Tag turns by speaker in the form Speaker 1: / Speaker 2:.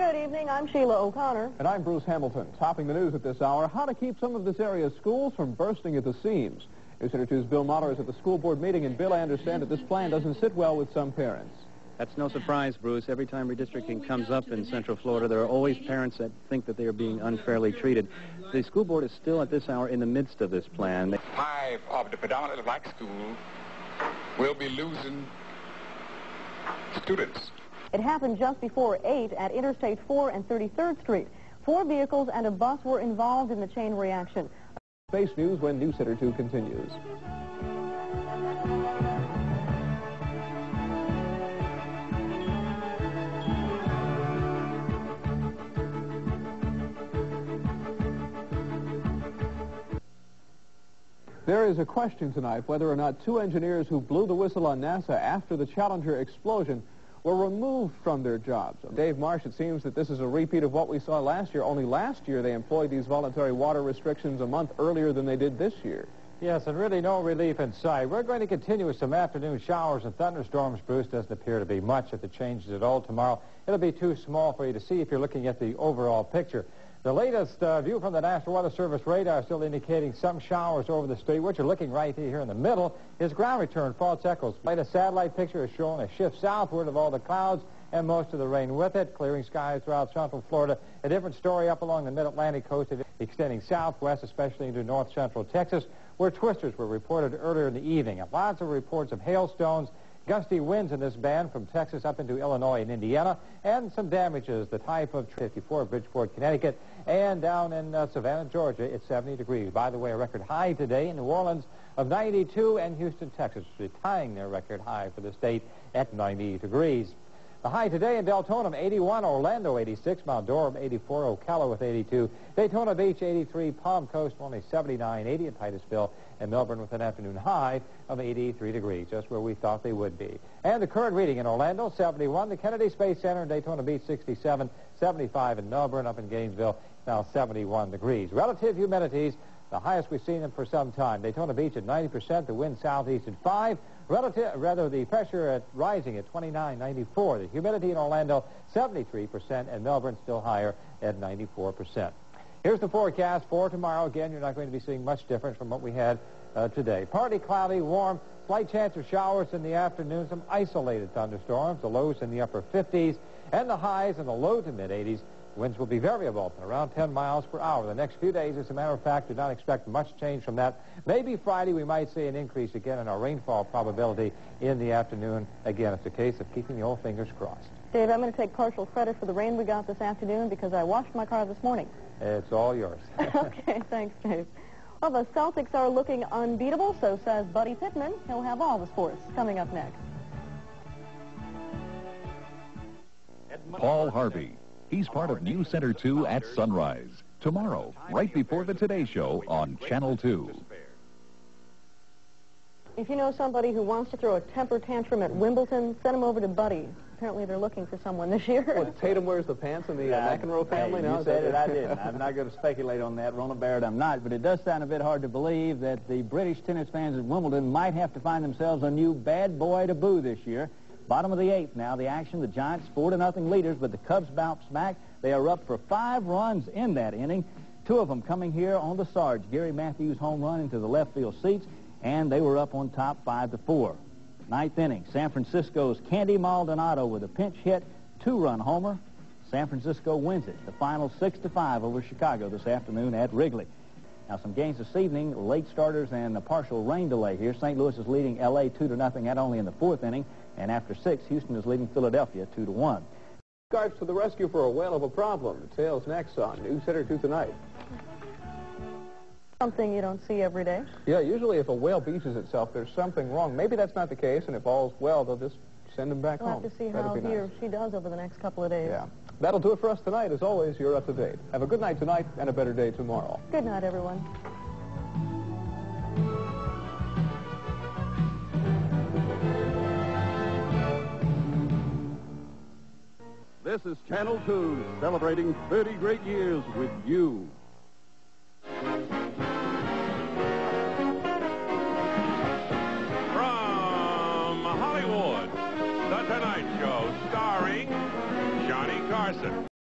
Speaker 1: Good evening, I'm Sheila O Connor.
Speaker 2: And I'm Bruce Hamilton. Topping the news at this hour, how to keep some of this area's schools from bursting at the seams. NewsCenter 2's Bill Muller is at the school board meeting, and Bill, I understand that this plan doesn't sit well with some parents.
Speaker 3: That's no surprise, Bruce. Every time redistricting comes up in Central Florida, there are always parents that think that they are being unfairly treated. The school board is still at this hour in the midst of this plan.
Speaker 4: 5 of the predominantly black schools will be losing students.
Speaker 1: It happened just before 8 at Interstate 4 and 33rd Street. 4 vehicles and a bus were involved in the chain reaction.
Speaker 2: Space News when NewsCenter 2 continues. There is a question tonight whether or not 2 engineers who blew the whistle on NASA after the Challenger explosion were removed from their jobs. Dave Marsh, it seems that this is a repeat of what we saw last year, only last year they employed these voluntary water restrictions a month earlier than they did this year.
Speaker 5: Yes, and really no relief in sight. We're going to continue with some afternoon showers and thunderstorms. Bruce, doesn't appear to be much if it changes at all tomorrow. It'll be too small for you to see if you're looking at the overall picture. The latest view from the National Weather Service radar still indicating some showers over the state. What you're looking right here in the middle is ground return, false echoes. Latest satellite picture is showing a shift southward of all the clouds and most of the rain with it, clearing skies throughout central Florida. A different story up along the mid-Atlantic coast, extending southwest, especially into north-central Texas, where twisters were reported earlier in the evening. And lots of reports of hailstones, gusty winds in this band from Texas up into Illinois and Indiana, and some damages, the type of 54 Bridgeport, Connecticut, and down in Savannah, Georgia, it's 70 degrees. By the way, a record high today in New Orleans of 92, and Houston, Texas, tying their record high for the state at 90 degrees. The high today in Deltona, 81, Orlando, 86, Mount Dora, 84, Ocala with 82, Daytona Beach, 83, Palm Coast, only 79, 80 in Titusville, and Melbourne with an afternoon high of 83 degrees, just where we thought they would be. And the current reading in Orlando, 71, the Kennedy Space Center in Daytona Beach, 67, 75 in Melbourne, up in Gainesville, now 71 degrees. Relative humidities, the highest we've seen them for some time. Daytona Beach at 90%, the wind southeast at 5, the pressure at rising at 29.94. The humidity in Orlando, 73%, and Melbourne still higher at 94%. Here's the forecast for tomorrow. Again, you're not going to be seeing much difference from what we had today. Partly cloudy, warm, slight chance of showers in the afternoon, some isolated thunderstorms, the lows in the upper 50s, and the highs in the low to mid-80s. Winds will be variable, around 10 miles per hour. The next few days, as a matter of fact, do not expect much change from that. Maybe Friday we might see an increase again in our rainfall probability in the afternoon. Again, it's a case of keeping the old fingers crossed.
Speaker 1: Dave, I'm going to take partial credit for the rain we got this afternoon because I washed my car this morning.
Speaker 5: It's all yours.
Speaker 1: Okay, thanks, Dave. Well, the Celtics are looking unbeatable, so says Buddy Pittman. He'll have all the sports coming up next.
Speaker 6: Paul Harvey. He's part of NewsCenter 2 at sunrise. Tomorrow, right before the Today Show on Channel 2.
Speaker 1: If you know somebody who wants to throw a temper tantrum at Wimbledon, send them over to Buddy. Apparently they're looking for someone this year.
Speaker 2: What, Tatum wears the pants in the McEnroe family?
Speaker 7: Hey, you said it, I didn't. I'm not going to speculate on that. Rona Barrett, I'm not. But it does sound a bit hard to believe that the British tennis fans at Wimbledon might have to find themselves a new bad boy to boo this year. Bottom of the 8th now, the action, the Giants 4-0 leaders, but the Cubs bounce back. They are up for 5 runs in that inning, 2 of them coming here on the Sarge. Gary Matthews home run into the left field seats, and they were up on top 5-4. 9th inning, San Francisco's Candy Maldonado with a pinch hit, 2-run homer. San Francisco wins it. The final 6-5 over Chicago this afternoon at Wrigley. Now, some games this evening, late starters and a partial rain delay here. St. Louis is leading L.A. 2-0, that only in the 4th inning. And after 6, Houston is leading Philadelphia 2-1.
Speaker 2: Guards to the rescue for a whale of a problem. Details next on NewsCenter 2 tonight.
Speaker 1: Something you don't see every day.
Speaker 2: Yeah, usually if a whale beaches itself, there's something wrong. Maybe that's not the case, and if all's well, they'll just send him back home.
Speaker 1: We'll have to see how he or she does over the next couple of days.
Speaker 2: Yeah. That'll do it for us tonight. As always, you're up to date. Have a good night tonight and a better day tomorrow.
Speaker 1: Good night, everyone.
Speaker 8: This is Channel 2, celebrating 30 great years with you.
Speaker 4: From Hollywood, The Tonight Show, starring Johnny Carson.